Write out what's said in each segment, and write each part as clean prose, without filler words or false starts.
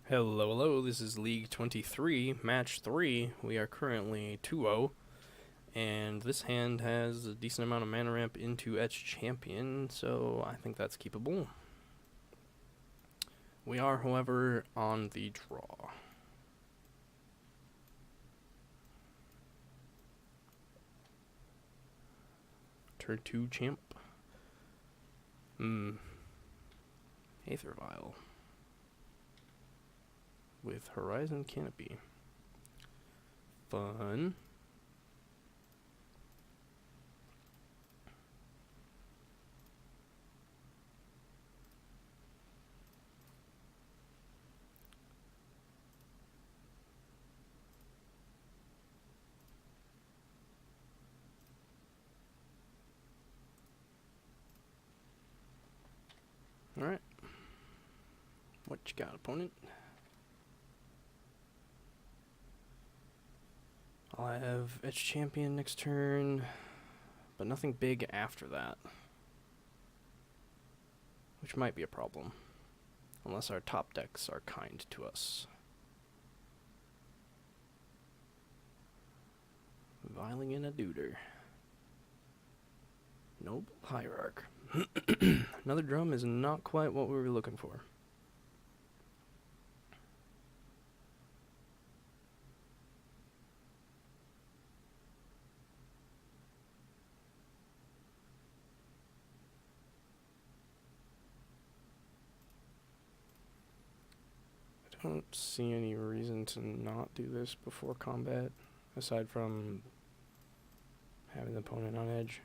Hello, hello, this is League 23, Match 3. We are currently 2-0, and this hand has a decent amount of mana ramp into Etch Champion, so I think that's keepable. We are, however, on the draw. Turn 2 champ. Aether Vial. With Horizon Canopy. Fun. Alright. What you got, opponent? I'll have Etch Champion next turn, but nothing big after that. Which might be a problem. Unless our top decks are kind to us. Viling in a Duder. Noble Hierarch. Another drum is not quite what we were looking for. I don't see any reason to not do this before combat, aside from having the opponent on edge.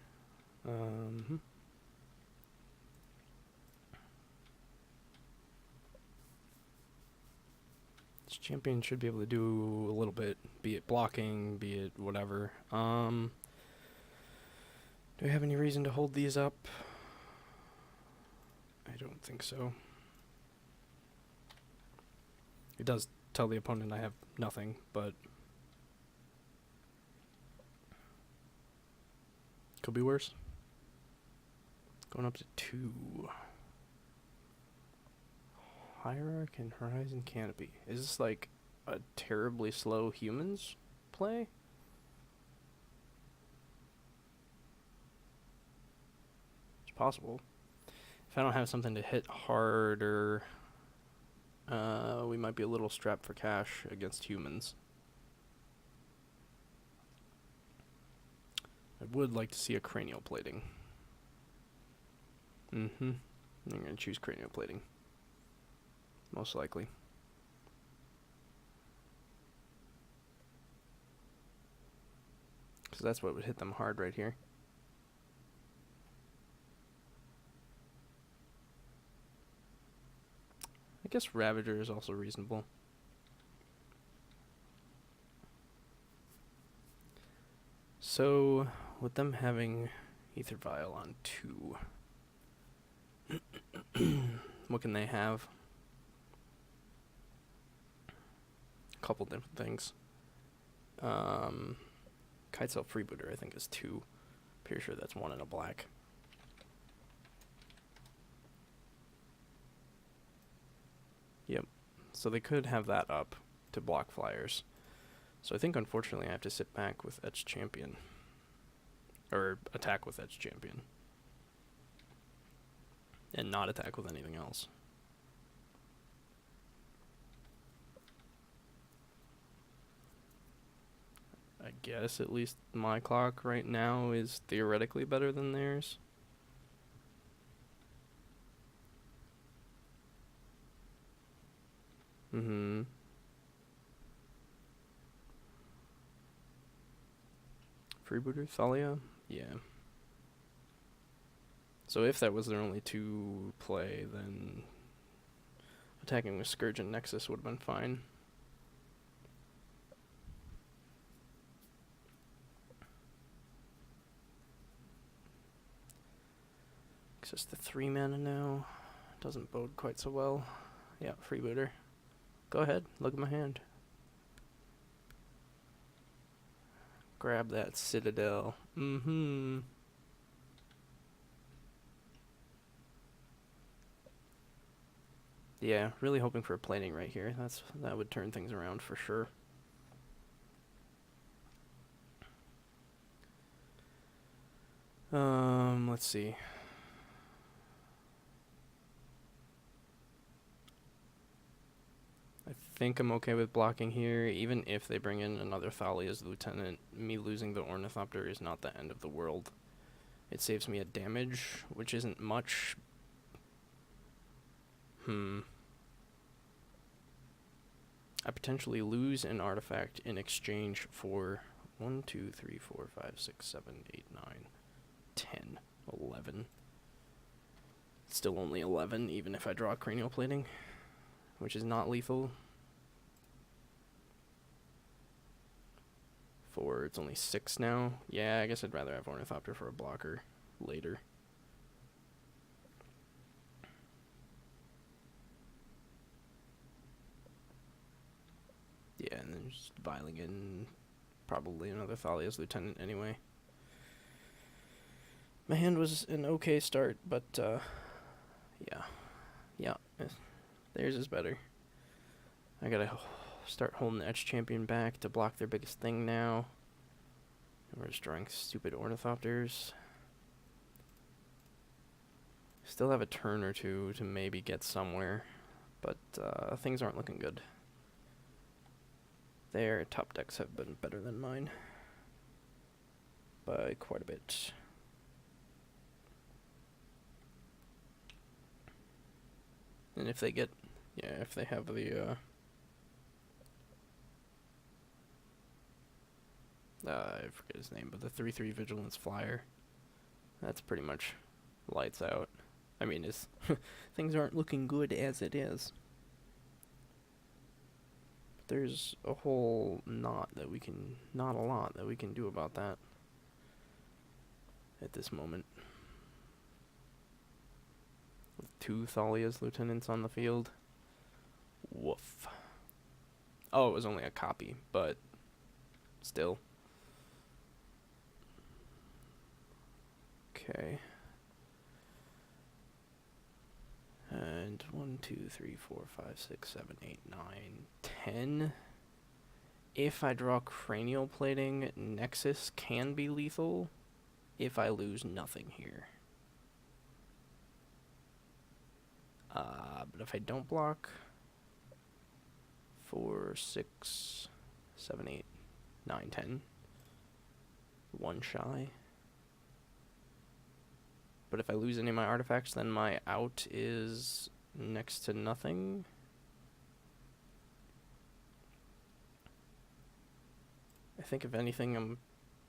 This champion should be able to do a little bit, be it blocking, be it whatever. Do I have any reason to hold these up? I don't think so. It does tell the opponent I have nothing, but could be worse. Going up to 2. Hierarch and Horizon Canopy. Is this like a terribly slow humans play? It's possible. If I don't have something to hit harder, we might be a little strapped for cash against humans. I would like to see a cranial plating. I'm going to choose cranial plating. Most likely. Because that's what would hit them hard right here. I guess Ravager is also reasonable. So, with them having Aether Vial on 2, what can they have? A couple different things. Kitesail Freebooter, I think, is 2. Pretty sure that's 1 and a black. Yep. So they could have that up to block flyers. So I think, unfortunately, I have to sit back with Etch Champion. Or attack with Etch Champion. And not attack with anything else. I guess at least my clock right now is theoretically better than theirs. Freebooter, Thalia? Yeah. So if that was their only 2 play, then attacking with Scourge and Nexus would have been fine. Access to 3 mana now. Doesn't bode quite so well. Yeah, Freebooter. Go ahead, look at my hand. Grab that Citadel. Yeah, really hoping for a plating right here. That would turn things around for sure. Let's see. I think I'm okay with blocking here. Even if they bring in another Thalia's Lieutenant, me losing the Ornithopter is not the end of the world. It saves me a damage, which isn't much. I potentially lose an artifact in exchange for 1, 2, 3, 4, 5, 6, 7, 8, 9, 10, 11. Still only 11, even if I draw cranial plating, which is not lethal. 4, it's only 6 now. Yeah, I guess I'd rather have Ornithopter for a blocker later. Yeah, and then just viling in probably another Thalia's Lieutenant anyway. My hand was an okay start, but yeah, theirs is better. I gotta start holding the Etch Champion back to block their biggest thing now. And we're just drawing stupid Ornithopters. Still have a turn or two to maybe get somewhere, but things aren't looking good. Their top decks have been better than mine by quite a bit. And if they get, if they have the, I forget his name, but the 3/3 Vigilance Flyer, that's pretty much lights out. I mean, things aren't looking good as it is. There's a whole not a lot that we can do about that at this moment. With 2 Thalia's Lieutenants on the field. Woof. Oh, it was only a copy, but still. Okay. And 1, 2, 3, 4, 5, 6, 7, 8, 9, 10. If I draw cranial plating, Nexus can be lethal if I lose nothing here. But if I don't block, 4, 6, 7, 8, 9, 10. 1 shy. But if I lose any of my artifacts, then my out is next to nothing. I think if anything, I'm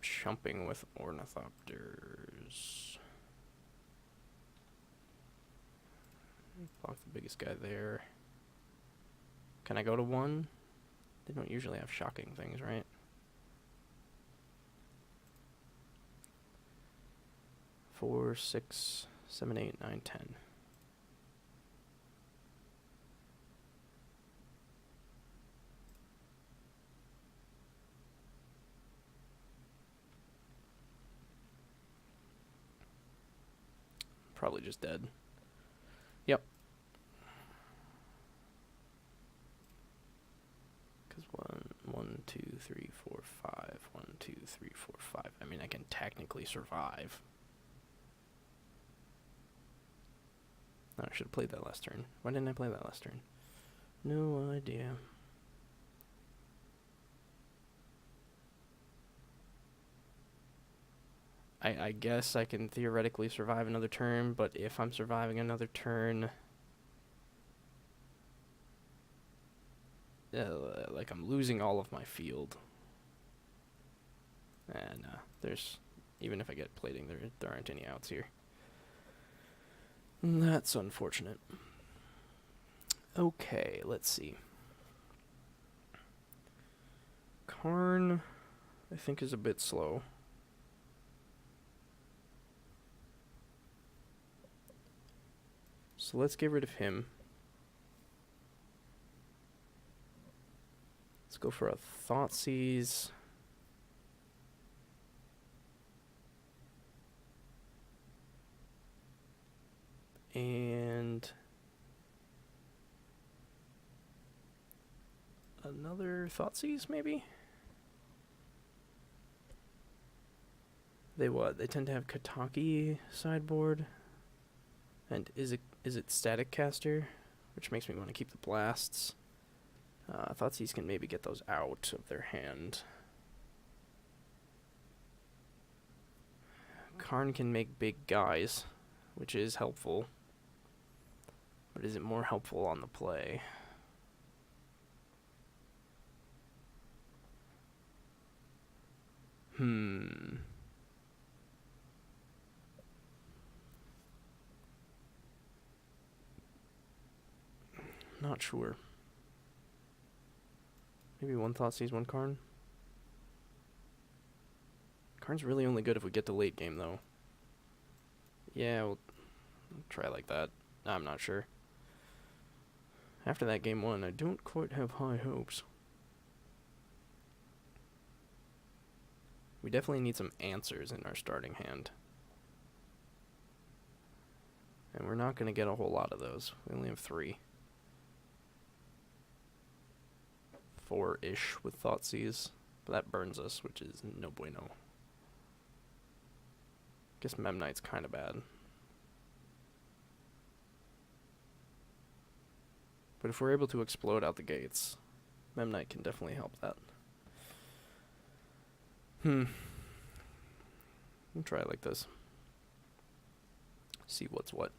chumping with Ornithopters. Block the biggest guy there. Can I go to 1? They don't usually have shocking things, right? Four, 6, 7, 8, 9, 10. Probably just dead. Yep. Because 1, 2, 3, 4, 5. 1, 2, 3, 4, 5. I mean, I can technically survive. Oh, I should have played that last turn. Why didn't I play that last turn? No idea. I guess I can theoretically survive another turn, but if I'm surviving another turn, like I'm losing all of my field. And there's, even if I get plating, there aren't any outs here. That's unfortunate. Okay, let's see. Karn, I think, is a bit slow. So let's get rid of him. Let's go for a Thoughtseize. And Another Thoughtseize, maybe? They what? They tend to have Kataki sideboard. And is it Static Caster? Which makes me want to keep the blasts. Thoughtseize can maybe get those out of their hand. Karn can make big guys, which is helpful. But is it more helpful on the play? Not sure. Maybe one Thoughtseize, one Karn? Karn's really only good if we get to late game, though. Yeah, we'll try like that. I'm not sure. After that game one, I don't quite have high hopes. We definitely need some answers in our starting hand. And we're not going to get a whole lot of those. We only have 3. 4-ish with Thoughtseize. But that burns us, which is no bueno. Guess Memnite's kind of bad. But if we're able to explode out the gates, Memnite can definitely help that. I'll try it like this. See what's what.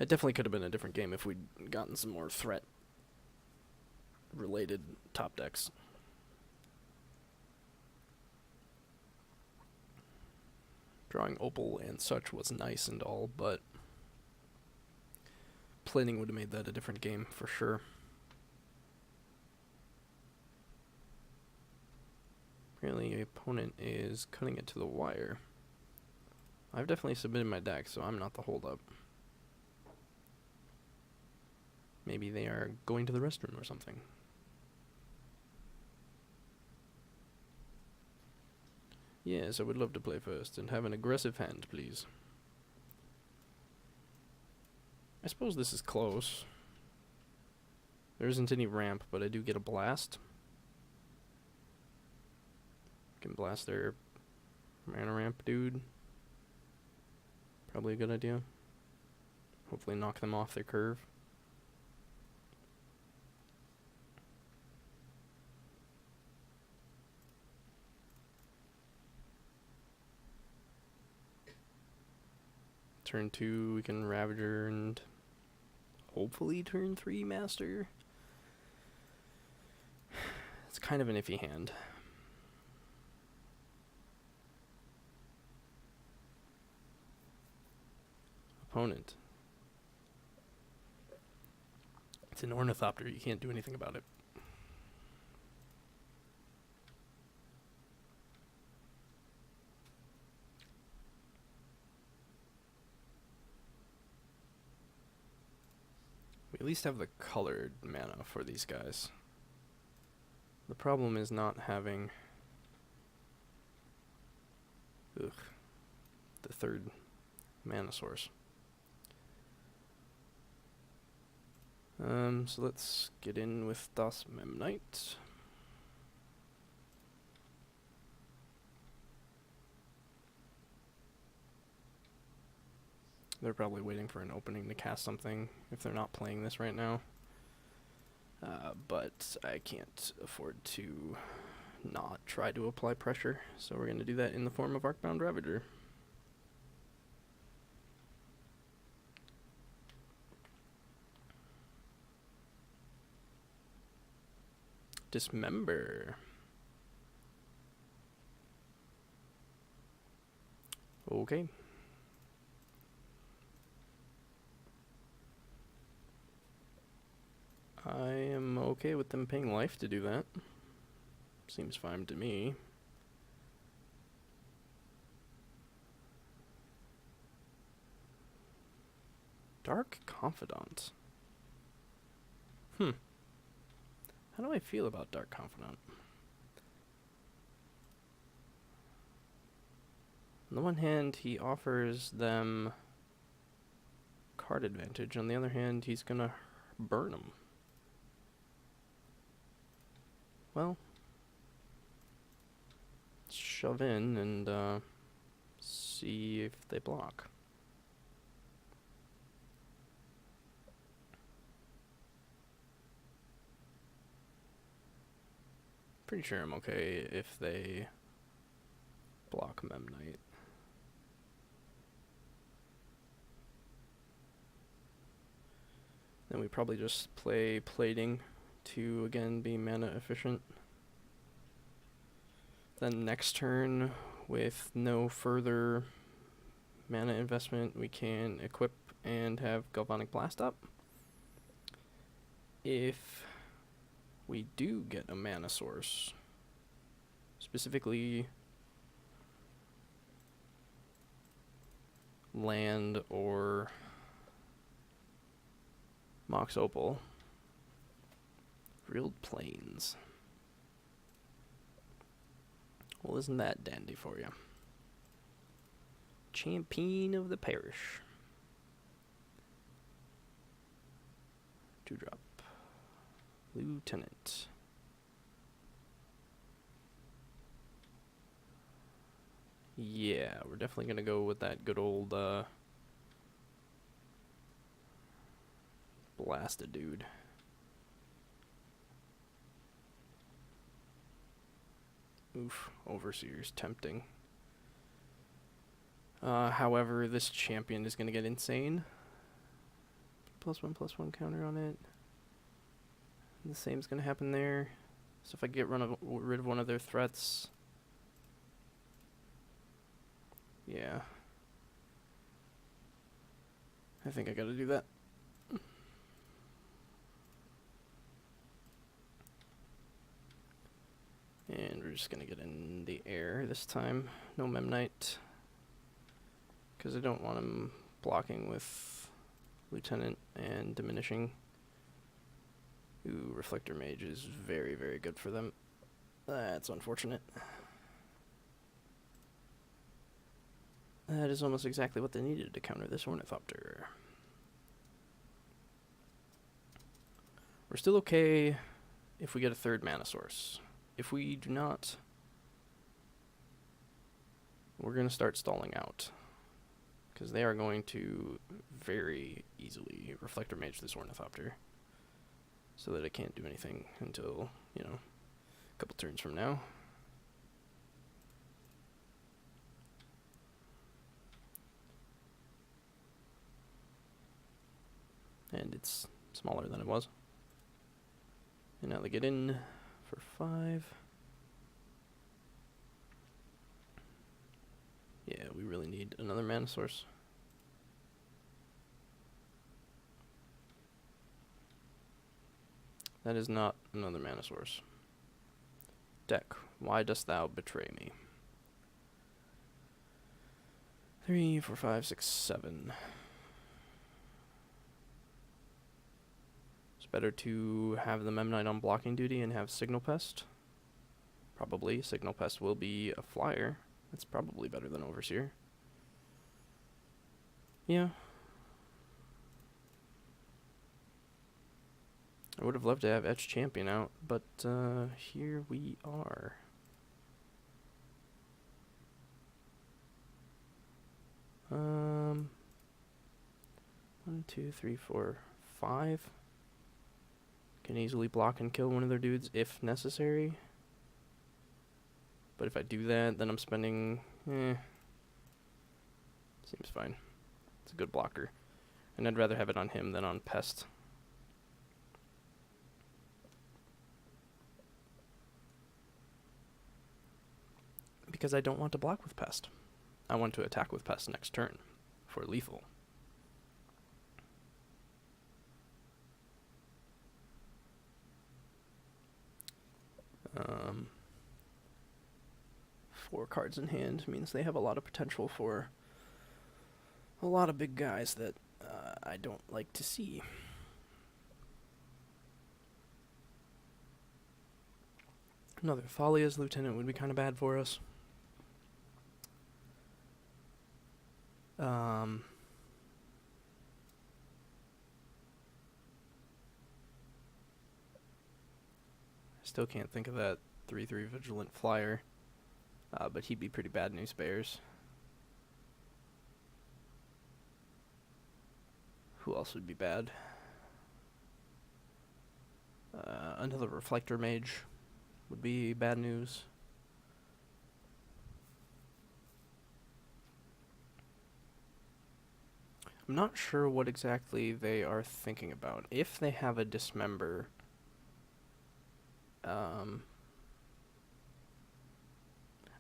It definitely could have been a different game if we'd gotten some more threat-related top decks. Drawing Opal and such was nice and all, but planning would have made that a different game for sure. Apparently, the opponent is cutting it to the wire. I've definitely submitted my deck, so I'm not the holdup. Maybe they are going to the restroom or something. Yes, I would love to play first, and have an aggressive hand, please. I suppose this is close. There isn't any ramp, but I do get a blast. Can blast their mana ramp dude. Probably a good idea. Hopefully knock them off their curve. Turn 2, we can Ravager and hopefully turn 3 Master. It's kind of an iffy hand. Opponent. It's an Ornithopter, you can't do anything about it. We at least have the colored mana for these guys. The problem is not having the 3rd mana source. So let's get in with Das Memnite. They're probably waiting for an opening to cast something if they're not playing this right now. But I can't afford to not try to apply pressure, so we're going to do that in the form of Arcbound Ravager. Dismember. Okay. I am okay with them paying life to do that. Seems fine to me. Dark Confidant. How do I feel about Dark Confidant? On the one hand, he offers them card advantage. On the other hand, he's gonna burn them. well, shove in and see if they block. Pretty sure I'm okay if they block Memnite. Then we probably just play plating to, again, be mana efficient. Then next turn, with no further mana investment, we can equip and have Galvanic Blast up. If we do get a mana source, specifically land or Mox Opal, Grilled Plains. Well, isn't that dandy for you? Champion of the Parish. 2-drop. Lieutenant. Yeah, we're definitely going to go with that good old blasted dude. Oof, Overseer's tempting. However, this champion is going to get insane. +1/+1 counter on it. And the same's going to happen there. So if I get rid of one of their threats... Yeah. I think I gotta do that. And we're just gonna get in the air this time. No Memnite. Because I don't want him blocking with Lieutenant and diminishing. Ooh, Reflector Mage is very, very good for them. That's unfortunate. That is almost exactly what they needed to counter this Ornithopter. We're still okay if we get a third mana source. If we do not, we're going to start stalling out. Because they are going to very easily Reflector Mage this Ornithopter. So that it can't do anything until, you know, a couple turns from now. And it's smaller than it was. And now they get in for 5. Yeah, we really need another mana source. That is not another mana source. Deck, why dost thou betray me? 3, 4, 5, 6, 7. It's better to have the Memnite on blocking duty and have Signal Pest. Probably. Signal Pest will be a flyer. That's probably better than Overseer. Yeah. I would have loved to have Etch Champion out, but here we are. One, 2, 3, 4, 5. Can easily block and kill one of their dudes if necessary. But if I do that, then I'm spending... Seems fine. It's a good blocker. And I'd rather have it on him than on Pest. Because I don't want to block with Pest. I want to attack with Pest next turn for lethal. Four cards in hand means they have a lot of potential for a lot of big guys that I don't like to see. Another Thalia's Lieutenant would be kind of bad for us. Still can't think of that 3/3 Vigilant Flyer, but he'd be pretty bad news bears. Who else would be bad? Another Reflector Mage would be bad news. I'm not sure what exactly they are thinking about. If they have a Dismember, I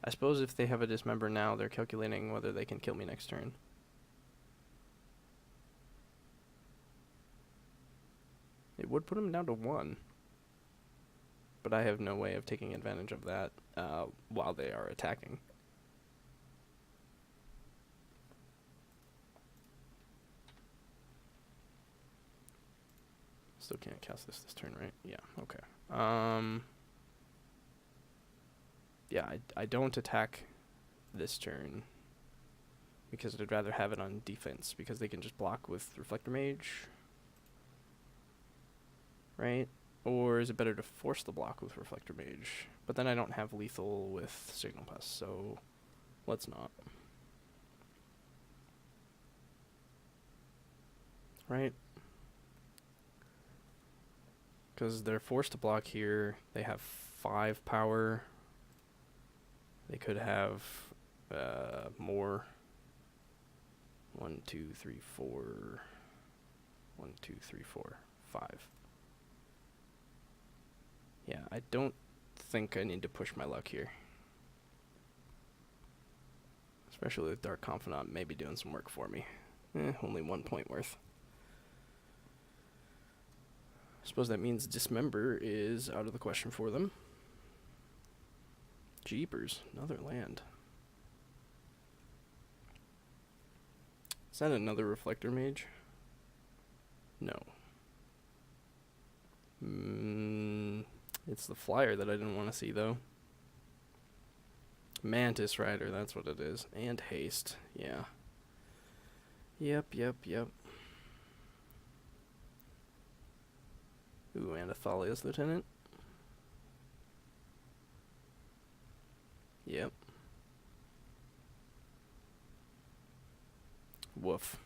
suppose if they have a Dismember now, they're calculating whether they can kill me next turn. It would put him down to 1. But I have no way of taking advantage of that while they are attacking. Still can't cast this turn, right? Yeah, okay. Yeah, I don't attack this turn because I'd rather have it on defense because they can just block with Reflector Mage, right? Or is it better to force the block with Reflector Mage? But then I don't have lethal with Signal Pest, so let's not. Right? Because they're forced to block here. They have 5 power. They could have more. 1, 2, 3, 4. 1, 2, 3, 4, 5. Yeah, I don't think I need to push my luck here. Especially with Dark Confidant maybe doing some work for me. Only 1 point worth. I suppose that means Dismember is out of the question for them. Jeepers, another land. Is that another Reflector Mage? No. It's the flyer that I didn't want to see, though. Mantis Rider, that's what it is. And haste, yeah. Yep. Ooh, and Athalia's Lieutenant. Yep. Woof.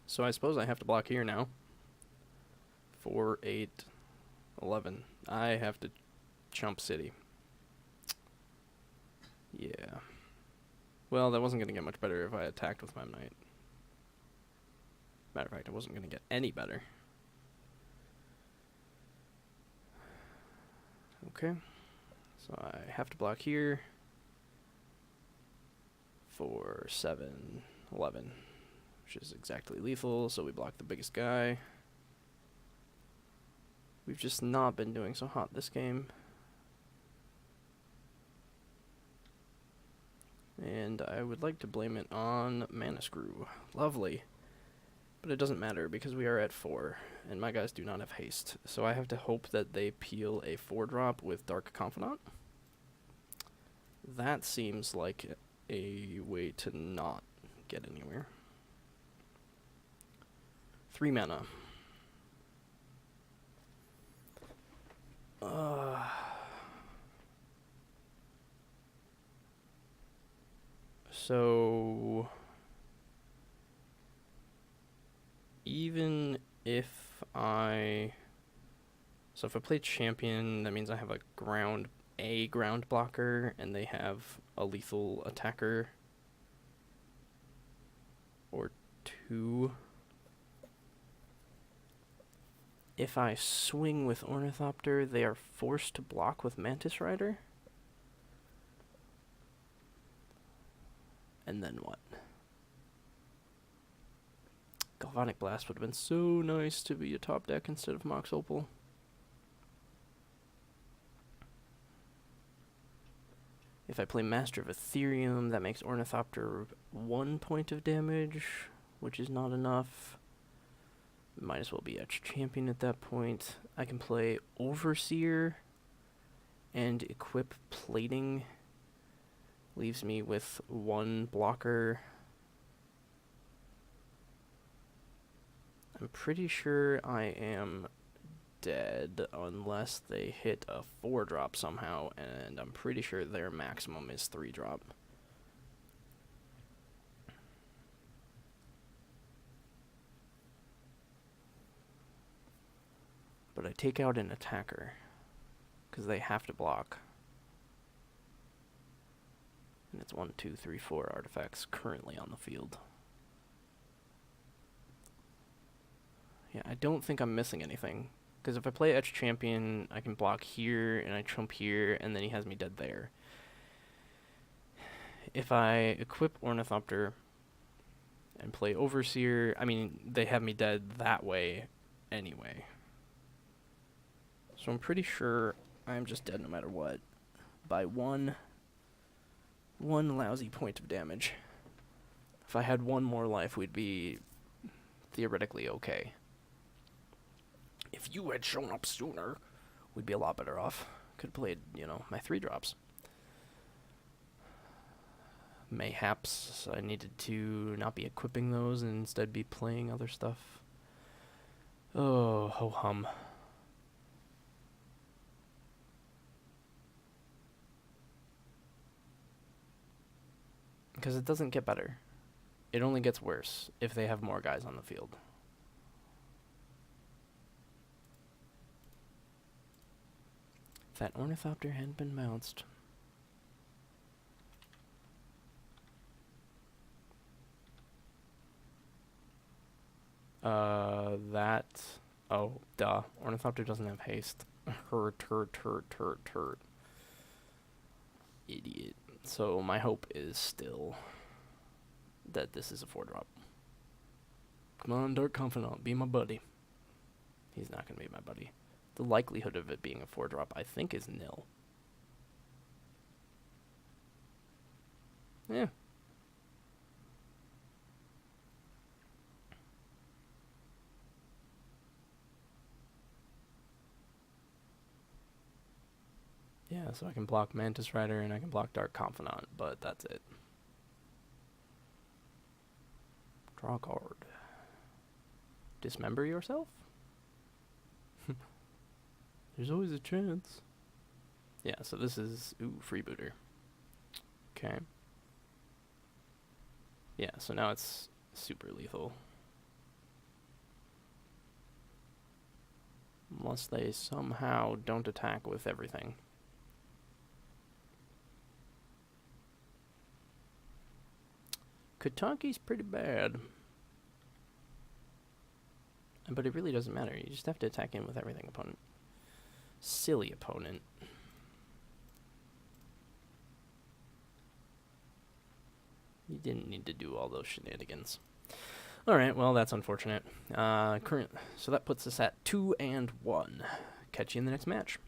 So I suppose I have to block here now. 4, 8, 11. I have to chump City. Yeah. Well, that wasn't going to get much better if I attacked with my Knight. Matter of fact, it wasn't going to get any better. Okay. So I have to block here. 4, 7, 11. Which is exactly lethal, so we block the biggest guy. We've just not been doing so hot this game. And I would like to blame it on Mana Screw. Lovely. But it doesn't matter because we are at 4, and my guys do not have haste. So I have to hope that they peel a 4-drop with Dark Confidant. That seems like a way to not get anywhere. 3 mana. So even if I play champion, that means I have a ground blocker, and they have a lethal attacker or 2. If I swing with Ornithopter, they are forced to block with Mantis Rider. And then what? Galvanic Blast would have been so nice to be a top deck instead of Mox Opal. If I play Master of Ethereum, that makes Ornithopter 1 point of damage, which is not enough. Might as well be Etched Champion at that point. I can play Overseer and equip Plating. Leaves me with 1 blocker. I'm pretty sure I am dead unless they hit a 4-drop somehow, and I'm pretty sure their maximum is 3-drop. But I take out an attacker, because they have to block. And it's 1, 2, 3, 4 artifacts currently on the field. Yeah, I don't think I'm missing anything. Because if I play Etch Champion, I can block here, and I chump here, and then he has me dead there. If I equip Ornithopter and play Overseer, I mean, they have me dead that way anyway. So I'm pretty sure I'm just dead no matter what. By one lousy point of damage. If I had one more life, we'd be theoretically okay. If you had shown up sooner, we'd be a lot better off. Could have played, my 3-drops. Mayhaps I needed to not be equipping those and instead be playing other stuff. Oh, ho-hum. Because it doesn't get better. It only gets worse if they have more guys on the field. If that Ornithopter hadn't been bounced. Oh, duh. Ornithopter doesn't have haste. Hurt. Idiot. So my hope is still that this is a 4-drop. Come on, Dark Confidant, be my buddy. He's not going to be my buddy. The likelihood of it being a 4-drop, I think, is nil. Yeah. Yeah, so I can block Mantis Rider and I can block Dark Confidant, but that's it. Draw a card. Dismember yourself? There's always a chance. Yeah, so this is... Ooh, Freebooter. Okay. Yeah, so now it's super lethal. Unless they somehow don't attack with everything. Kataki's pretty bad. But it really doesn't matter. You just have to attack in with everything, opponent. Silly opponent. You didn't need to do all those shenanigans. Alright, well, that's unfortunate. So that puts us at 2-1. Catch you in the next match.